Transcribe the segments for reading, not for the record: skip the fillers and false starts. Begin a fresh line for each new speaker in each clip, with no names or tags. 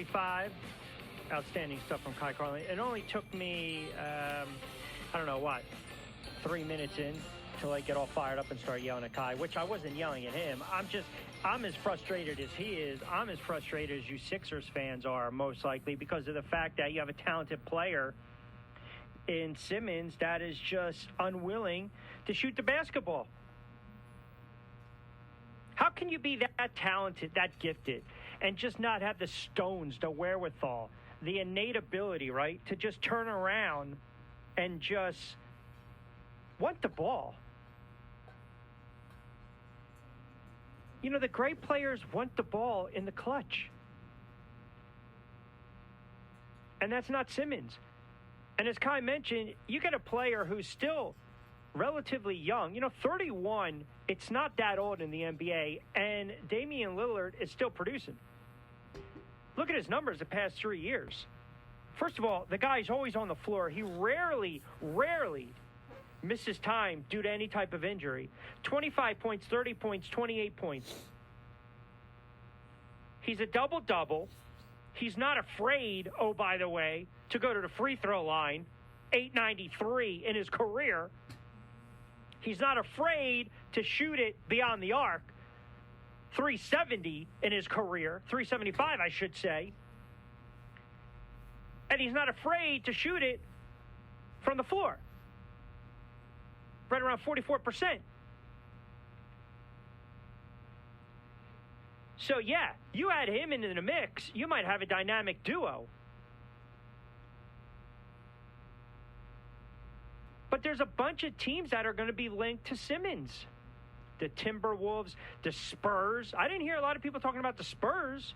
45. Outstanding stuff from Kai Carlin. It only took me, I don't know what, 3 minutes in till I get all fired up and start yelling at Kai, which I wasn't yelling at him. I'm as frustrated as he is. I'm as frustrated as you Sixers fans are, most likely, because of the fact that you have a talented player in Simmons that is just unwilling to shoot the basketball. How can you be that talented, that gifted, and just not have the stones, the wherewithal, the innate ability, right, to just turn around and just want the ball? You know, the great players want the ball in the clutch. And that's not Simmons. And as Kai mentioned, you get a player who's still relatively young. You know, 31, it's not that old in the NBA, and Damian Lillard is still producing. Look at his numbers the past 3 years. First of all, the guy's always on the floor. He rarely misses time due to any type of injury. 25 points, 30 points, 28 points. He's a double-double. He's not afraid, oh, by the way, to go to the free throw line, 893 in his career. He's not afraid to shoot it beyond the arc, 370 in his career, 375, I should say. And he's not afraid to shoot it from the floor, right around 44%. So, yeah, you add him into the mix, you might have a dynamic duo. But there's a bunch of teams that are going to be linked to Simmons. The Timberwolves, the Spurs. I didn't hear a lot of people talking about the Spurs.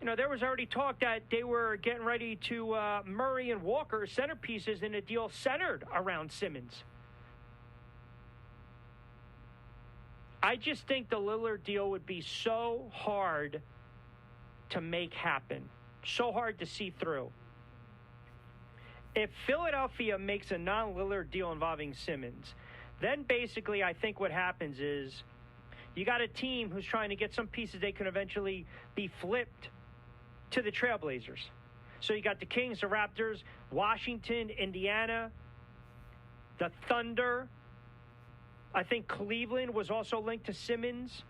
You know, there was already talk that they were getting ready to Murray and Walker centerpieces in a deal centered around Simmons. I just think the Lillard deal would be so hard to make happen, so hard to see through. If Philadelphia makes a non-Lillard deal involving Simmons, then basically I think what happens is you got a team who's trying to get some pieces they can eventually be flipped to the Trailblazers. So you got the Kings, the Raptors, Washington, Indiana, the Thunder. I think Cleveland was also linked to Simmons.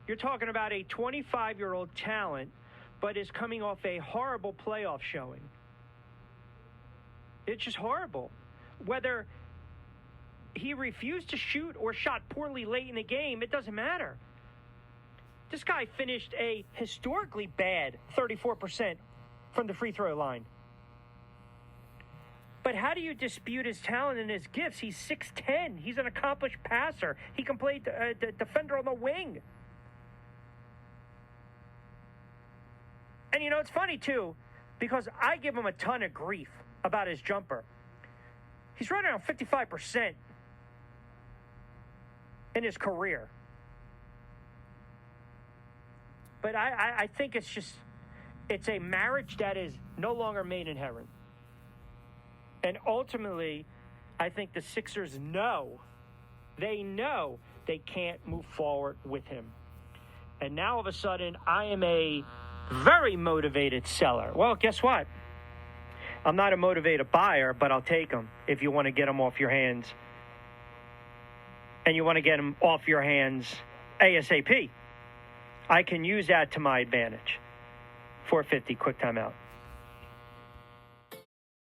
You're talking about a 25-year-old talent, but is coming off a horrible playoff showing. It's just horrible. Whether he refused to shoot or shot poorly late in the game, it doesn't matter. This guy finished a historically bad 34% from the free throw line. But how do you dispute his talent and his gifts? He's 6'10". He's an accomplished passer. He can play the defender on the wing. And, you know, it's funny, too, because I give him a ton of grief about his jumper. He's right around 55% in his career. But I think it's a marriage that is no longer made in heaven. And ultimately, I think the Sixers know they can't move forward with him. And now all of a sudden, I am a very motivated seller. Well, guess what? I'm not a motivated buyer, but I'll take them if you want to get them off your hands. And you want to get them off your hands ASAP. I can use that to my advantage. 450, quick timeout.